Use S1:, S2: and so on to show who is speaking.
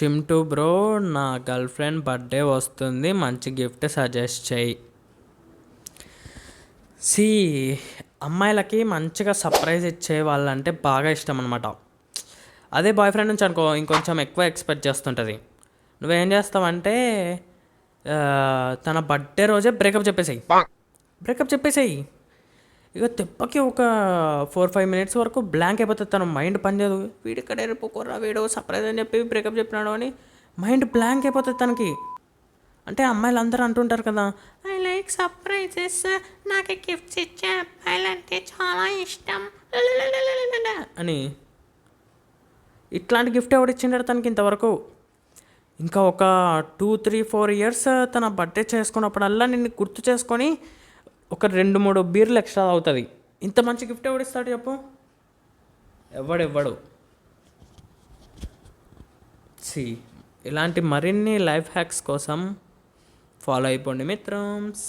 S1: Chintu bro, నా girl friend birthday వస్తుంది, మంచి గిఫ్ట్ సజెస్ట్ చేయి. సి అమ్మాయిలకి మంచిగా సర్ప్రైజ్ ఇచ్చే వాళ్ళంటే బాగా ఇష్టం అనమాట. అదే బాయ్ ఫ్రెండ్ నుంచి అనుకో ఇంకొంచెం ఎక్కువ ఎక్స్పెక్ట్ చేస్తుంటుంది. నువ్వేం చేస్తావంటే తన బర్త్డే రోజే బ్రేకప్ చెప్పేసేయి. ఇక తెప్పకి ఒక 4-5 మినిట్స్ వరకు బ్లాంక్ అయిపోతుంది. తన మైండ్ పనిచేయదు. వీడు ఇక్కడ ఎరిపోకూడరా, వీడు సర్ప్రైజ్ అని చెప్పి బ్రేకప్ చెప్పినాడు అని మైండ్ బ్లాంక్ అయిపోతుంది తనకి. అంటే అమ్మాయిలు అందరూ అంటుంటారు కదా, ఐ లైక్ సర్ప్రైజెస్, నాకు గిఫ్ట్స్ ఇచ్చే అబ్బాయిలు అంటే చాలా ఇష్టం అని. ఇట్లాంటి గిఫ్ట్ ఎవడు ఇచ్చిండాడు తనకి ఇంతవరకు? ఇంకా ఒక 2-3-4 ఇయర్స్ తన బర్త్డే చేసుకున్నప్పుడల్లా నిన్ను గుర్తు చేసుకొని ఒక 2-3 బీర్లు ఎక్స్ట్రా అవుతుంది. ఇంత మంచి గిఫ్ట్ ఎవడిస్తాడు చెప్పు? ఎవడు సి ఇలాంటి మరిన్ని లైఫ్ హ్యాక్స్ కోసం ఫాలో అయిపోండి మిత్రమ్స్.